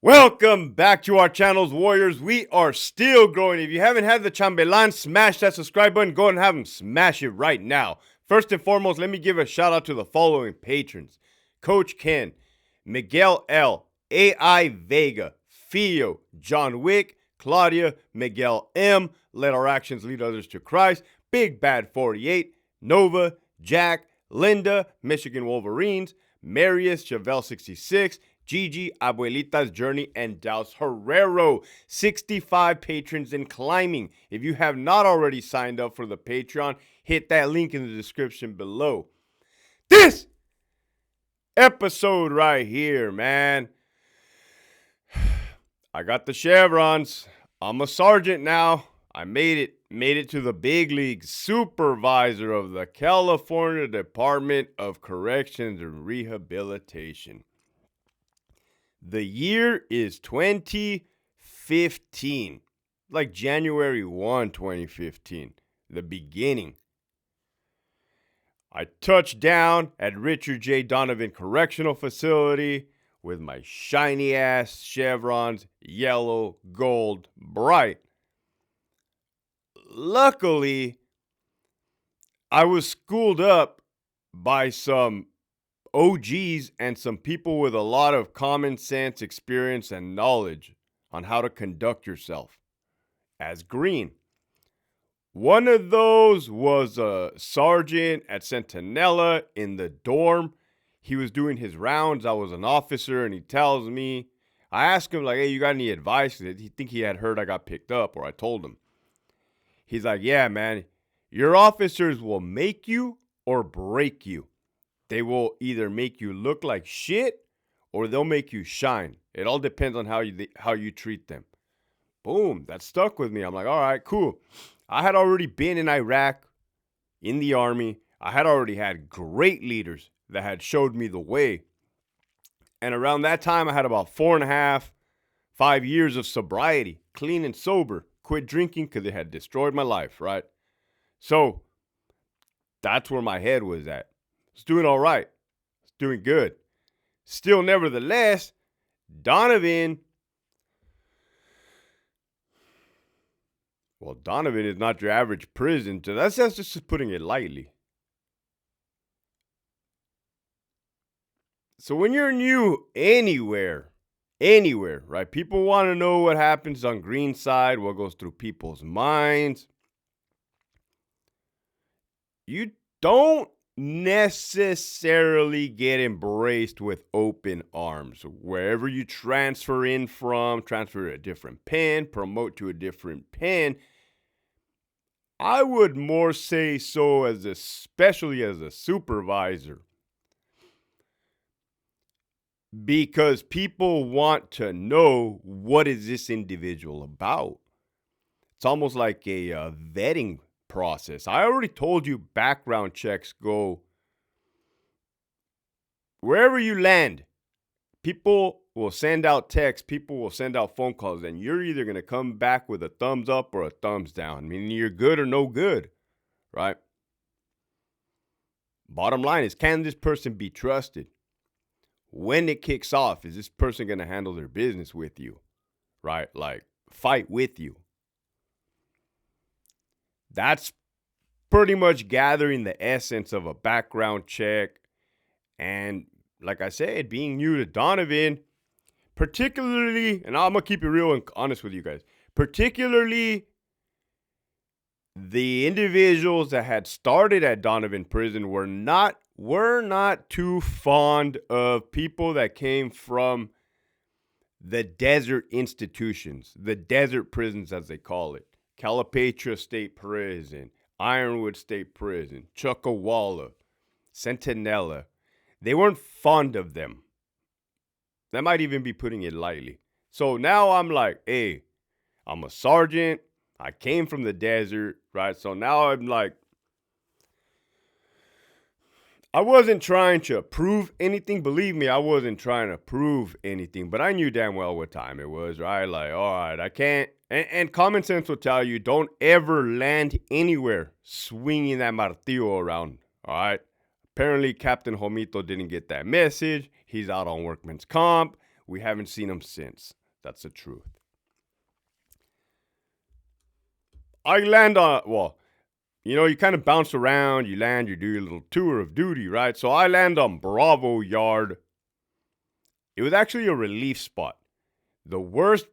Welcome back to our channels, Warriors. We are still growing. If you haven't had the chambelan, smash that subscribe button. Go and have them smash it right now. First and foremost, let me give a shout out to the following patrons: Coach Ken, Miguel L, AI Vega, Fio, John Wick, Claudia, Miguel M, Let Our Actions Lead Others to Christ, Big Bad 48, Nova, Jack, Linda, Michigan Wolverines, Marius, Chevelle 66, Gigi, Abuelita's Journey, and Douse Herrero. 65 patrons in climbing. If you have not already signed up for the Patreon, hit that link in the description below. This episode right here, man. I got the chevrons. I'm a sergeant now. I made it to the big leagues. Supervisor of the California Department of Corrections and Rehabilitation. The year is 2015, like January 1, 2015, the beginning. I touched down at Richard J. Donovan Correctional Facility with my shiny ass chevrons, yellow, gold, bright. Luckily, I was schooled up by some OGs and some people with a lot of common sense, experience, and knowledge on how to conduct yourself as green. One of those was a sergeant at Centinela in the dorm. He was doing his rounds. I was an officer, and he tells me, I asked him, like, hey, you got any advice? He think he had heard I got picked up, or I told him. He's like, yeah, man, your officers will make you or break you. They will either make you look like shit or they'll make you shine. It all depends on how you treat them. Boom, that stuck with me. I'm like, all right, cool. I had already been in Iraq, in the Army. I had already had great leaders that had showed me the way. And around that time, I had about 4.5, 5 years of sobriety, clean and sober. Quit drinking because it had destroyed my life, right? So that's where my head was at. It's doing all right. It's doing good. Still, nevertheless, Donovan is not your average prison. So that's just putting it lightly. So when you're new anywhere, right? People want to know what happens on green side, what goes through people's minds. You don't necessarily get embraced with open arms. Wherever you transfer in from, transfer to a different pen, promote to a different pen, I would more say so especially as a supervisor. Because people want to know, what is this individual about? It's almost like a vetting process. I already told you background checks go wherever you land. People will send out texts, people will send out phone calls, and you're either going to come back with a thumbs up or a thumbs down, meaning you're good or no good, right? Bottom line is, can this person be trusted? When it kicks off, is this person going to handle their business with you, right? Like, fight with you. That's pretty much gathering the essence of a background check. And like I said, being new to Donovan, particularly, and I'm going to keep it real and honest with you guys, particularly the individuals that had started at Donovan Prison were not too fond of people that came from the desert institutions, the desert prisons as they call it. Calipatria State Prison, Ironwood State Prison, Chuckawalla, Centinela. They weren't fond of them. That might even be putting it lightly. So now I'm like, hey, I'm a sergeant. I came from the desert, right? So now I'm like, I wasn't trying to prove anything. Believe me, I wasn't trying to prove anything. But I knew damn well what time it was, right? Like, all right, I can't. And common sense will tell you, don't ever land anywhere swinging that martillo around, all right? Apparently, Captain Homito didn't get that message. He's out on workman's comp. We haven't seen him since. That's the truth. I land on, well, you kind of bounce around, you land, you do your little tour of duty, right? So I land on Bravo Yard. It was actually a relief spot. The worst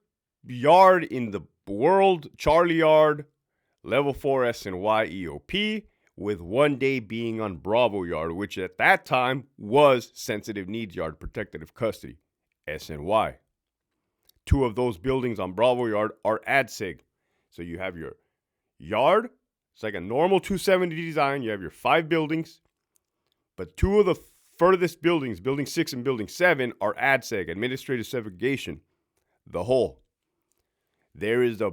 yard in the world, Charlie Yard, level 4 SNY EOP, with one day being on Bravo Yard, which at that time was Sensitive Needs Yard, Protective Custody, SNY. Two of those buildings on Bravo Yard are ADSEG. So you have your yard, it's like a normal 270 design. You have your 5 buildings, but 2 of the furthest buildings, Building 6 and Building 7, are ADSEG, Administrative Segregation. The whole. There is a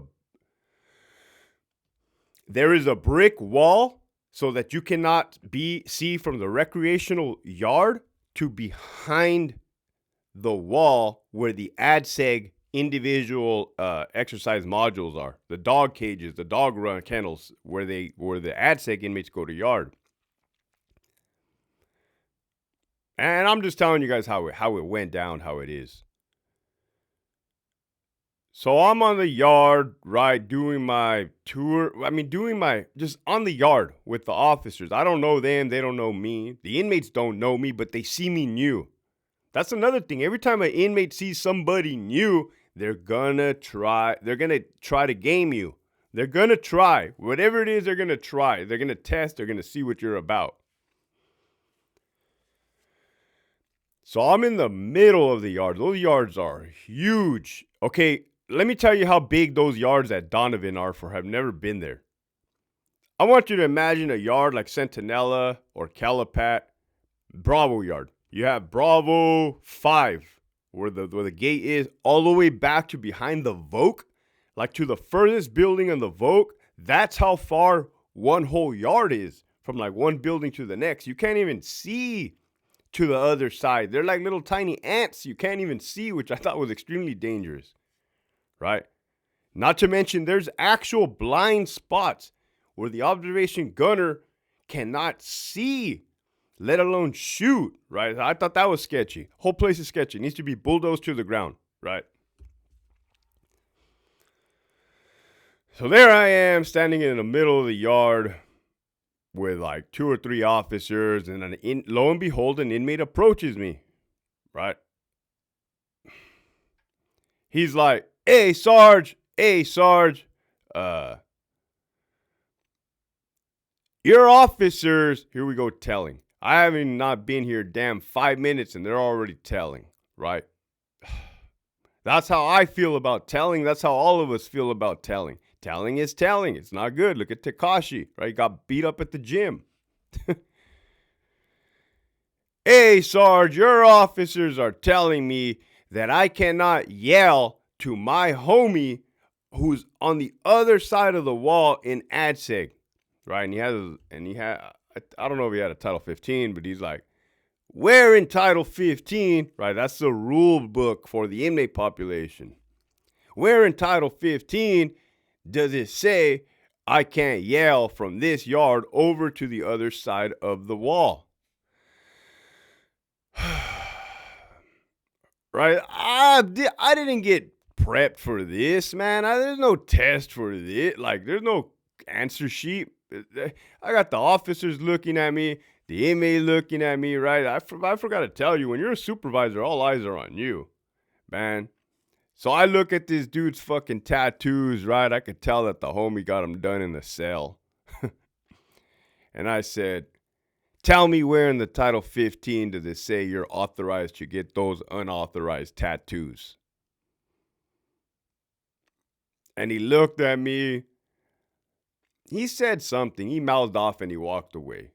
brick wall so that you cannot see from the recreational yard to behind the wall where the ADSEG individual exercise modules are. The dog cages, the dog run kennels, where the ADSEG inmates go to yard. And I'm just telling you guys how it went down, how it is. So I'm on the yard, right, doing my tour. Just on the yard with the officers. I don't know them. They don't know me. The inmates don't know me, but they see me new. That's another thing. Every time an inmate sees somebody new, they're gonna try to game you. They're gonna try. Whatever it is, they're gonna try. They're gonna test. They're gonna see what you're about. So I'm in the middle of the yard. Those yards are huge. Okay, let me tell you how big those yards at Donovan are for have never been there. I want you to imagine a yard like Centinela or Calipat, Bravo Yard. You have Bravo 5, where the gate is, all the way back to behind the Vogue, like to the furthest building on the Vogue. That's how far one whole yard is from like one building to the next. You can't even see to the other side. They're like little tiny ants you can't even see, which I thought was extremely dangerous, right? Not to mention there's actual blind spots where the observation gunner cannot see, let alone shoot, right? I thought that was sketchy. Whole place is sketchy. It needs to be bulldozed to the ground, right? So there I am standing in the middle of the yard with like 2 or 3 officers, and lo and behold, an inmate approaches me, right? He's like, hey, Sarge, your officers, here we go telling. I haven't not been here damn 5 minutes and they're already telling, right? That's how I feel about telling. That's how all of us feel about telling. Telling is telling. It's not good. Look at Tekashi, right? He got beat up at the gym. Hey, Sarge, your officers are telling me that I cannot yell to my homie who's on the other side of the wall in ADSEG, right? And he had, I don't know if he had a Title 15, but he's like, where in Title 15, right? That's the rule book for the inmate population. Where in Title 15 does it say I can't yell from this yard over to the other side of the wall? Right? I didn't get prepped for this, man. There's no test for this. Like, there's no answer sheet. I got the officers looking at me, the inmate looking at me, right? I forgot to tell you, when you're a supervisor, all eyes are on you, man. So I look at this dude's fucking tattoos, right? I could tell that the homie got them done in the cell. And I said, tell me where in the Title 15 does it say you're authorized to get those unauthorized tattoos? And he looked at me. He said something. He mouthed off and he walked away.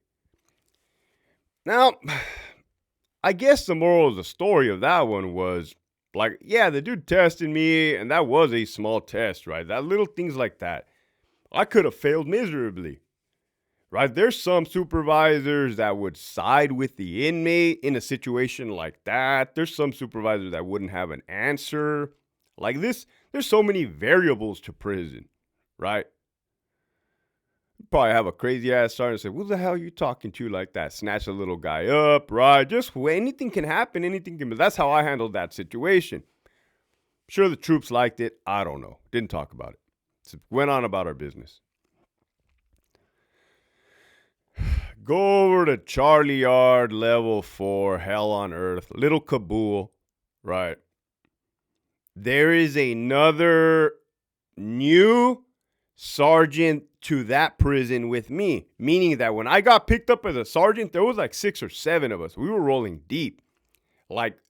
Now, I guess the moral of the story of that one was, like, yeah, the dude tested me, and that was a small test, right? That little things like that. I could have failed miserably, right? There's some supervisors that would side with the inmate in a situation like that. There's some supervisors that wouldn't have an answer. Like this, there's so many variables to prison, right? Probably have a crazy ass sergeant and say, "Who the hell are you talking to like that?" Snatch a little guy up, right? Just anything can happen. Anything can. But that's how I handled that situation. Sure, the troops liked it. I don't know. Didn't talk about it. So went on about our business. Go over to Charlie Yard, level 4, hell on earth, little Kabul, right? There is another new sergeant to that prison with me, meaning that when I got picked up as a sergeant, there was like 6 or 7 of us. We were rolling deep. Like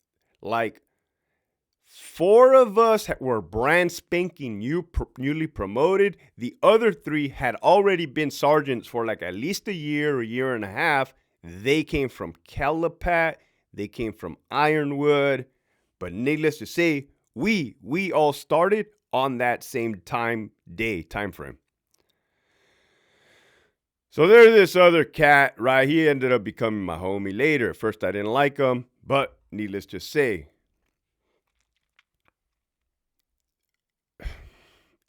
4 of us were brand spanking newly promoted. The other 3 had already been sergeants for like at least a year and a half. They came from Calipat. They came from Ironwood. But needless to say, we all started on that same time frame. So there's this other cat, right? He ended up becoming my homie later. At first, I didn't like him, but needless to say,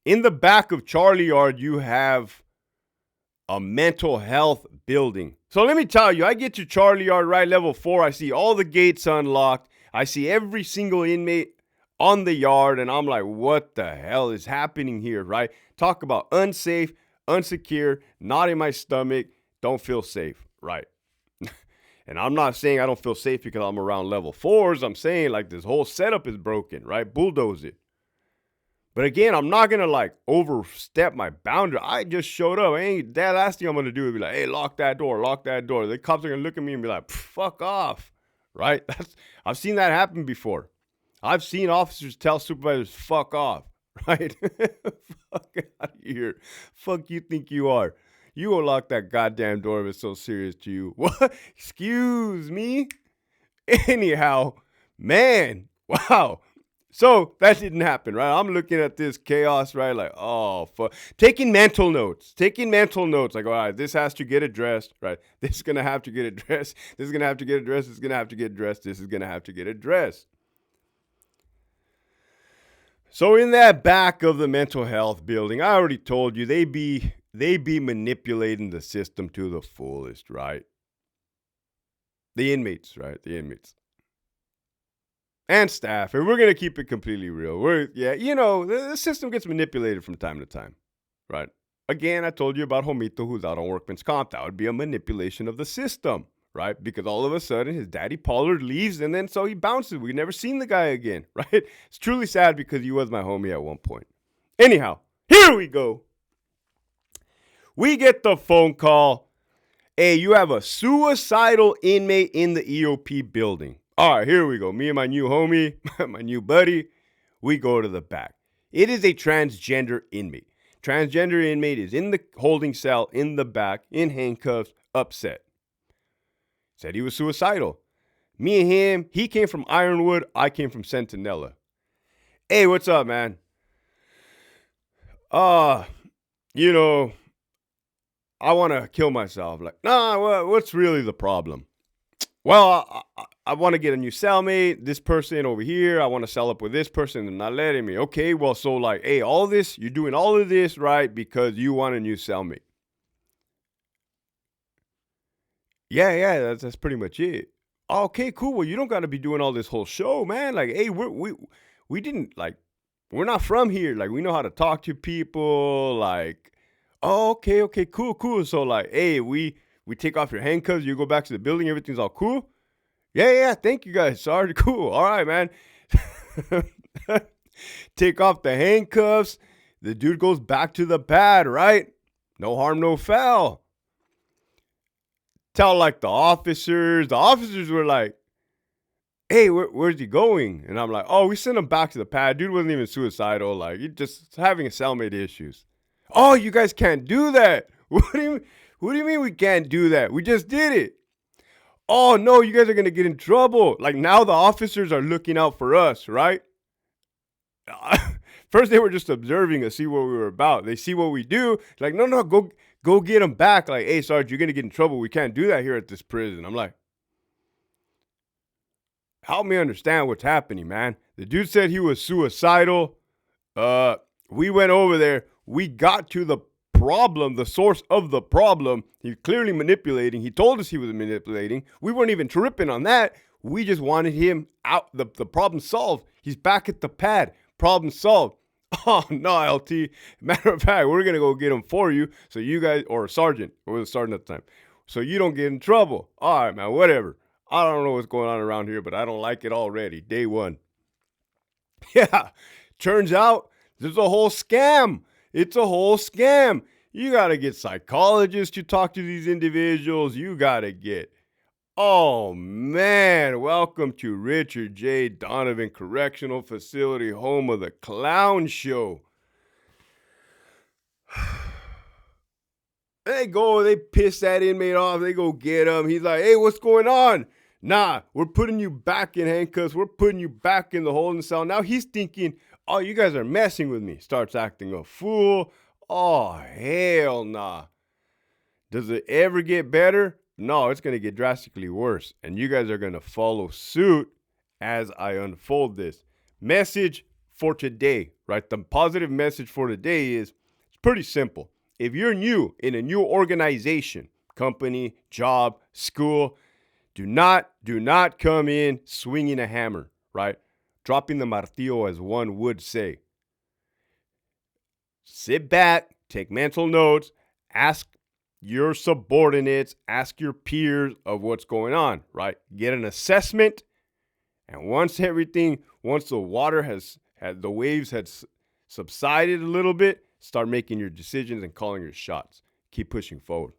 in the back of Charlie Yard, you have a mental health building. So let me tell you, I get to Charlie Yard, right, level 4. I see all the gates unlocked. I see every single inmate on the yard, and I'm like, what the hell is happening here, right? Talk about unsafe, unsecure, not in my stomach, don't feel safe, right? And I'm not saying I don't feel safe because I'm around level 4s. I'm saying like this whole setup is broken, right? Bulldoze it. But again, I'm not going to like overstep my boundary. I just showed up. That last thing I'm going to do is be like, hey, lock that door. The cops are going to look at me and be like, fuck off, right? I've seen that happen before. I've seen officers tell supervisors, fuck off, right? Fuck out of here. Fuck you think you are. You go lock that goddamn door if it's so serious to you. What? Excuse me? Anyhow, man, wow. So that didn't happen, right? I'm looking at this chaos, right? Like, oh, fuck. Taking mental notes. Like, all right, this has to get addressed, right? This is going to have to get addressed. This is going to have to get addressed. This is going to have to get addressed. This is going to have to get addressed. So in that back of the mental health building, I already told you, they be manipulating the system to the fullest, right? The inmates, right? The inmates. And staff, and we're going to keep it completely real. The system gets manipulated from time to time, right? Again, I told you about Homito who's out on workman's comp. That would be a manipulation of the system, right? Because all of a sudden his daddy Pollard leaves and then so he bounces. We've never seen the guy again, right? It's truly sad because he was my homie at one point. Anyhow, here we go. We get the phone call. Hey, you have a suicidal inmate in the EOP building. All right, here we go. Me and my new homie, my new buddy, we go to the back. It is a transgender inmate. Transgender inmate is in the holding cell in the back, in handcuffs, upset. Said he was suicidal. Me and him, he came from Ironwood, I came from Centinela. Hey, what's up, man? I want to kill myself. Like, nah, what's really the problem? Well, I want to get a new cellmate. This person over here, I want to cell up with this person and not letting me. Okay, well, so like, hey, all this, you're doing all of this, right, because you want a new cellmate. Yeah, that's pretty much it. Okay, cool. Well, you don't got to be doing all this whole show, man. Like, hey, we didn't, like, we're not from here. Like, we know how to talk to people. Like, oh, okay, cool. So, like, hey, we take off your handcuffs. You go back to the building. Everything's all cool. Yeah. Thank you guys. Sorry. Cool. All right, man. Take off the handcuffs. The dude goes back to the pad, right? No harm, no foul. Tell like the officers were like, hey, where's he going? And I'm like, oh, we sent him back to the pad. Dude wasn't even suicidal. Like, he just having a cellmate issues. Oh, you guys can't do that. What do you mean we can't do that? We just did it. Oh, no, you guys are going to get in trouble. Like, now the officers are looking out for us, right? First, they were just observing us, see what we were about. They see what we do. Like, no, go get them back. Like, hey, Sarge, you're going to get in trouble. We can't do that here at this prison. I'm like, help me understand what's happening, man. The dude said he was suicidal. We went over there. We got to the problem, the source of the problem. He's clearly manipulating. He told us he was manipulating. We weren't even tripping on that. We just wanted him out, the problem solved. He's back at the pad. Problem solved. Oh, no, LT. Matter of fact, we're going to go get him for you so you guys, or sergeant, or the sergeant at the time, so you don't get in trouble. All right, man, whatever. I don't know what's going on around here, but I don't like it already. Day one. Yeah, turns out there's a whole scam. It's a whole scam. You got to get psychologists to talk to these individuals. You got to get, oh man, welcome to Richard J. Donovan Correctional Facility, home of the clown show. They go, they piss that inmate off. They go get him. He's like, hey, what's going on? Nah, we're putting you back in handcuffs. We're putting you back in the holding cell. Now he's thinking, oh, you guys are messing with me. Starts acting a fool. Oh, hell nah. Does it ever get better? No, it's going to get drastically worse. And you guys are going to follow suit as I unfold this. Message for today, right? The positive message for today is it's pretty simple. If you're new in a new organization, company, job, school, do not come in swinging a hammer, right? Dropping the martillo, as one would say. Sit back, take mental notes, ask your subordinates, ask your peers of what's going on, right? Get an assessment. And once the water the waves had subsided a little bit, start making your decisions and calling your shots. Keep pushing forward.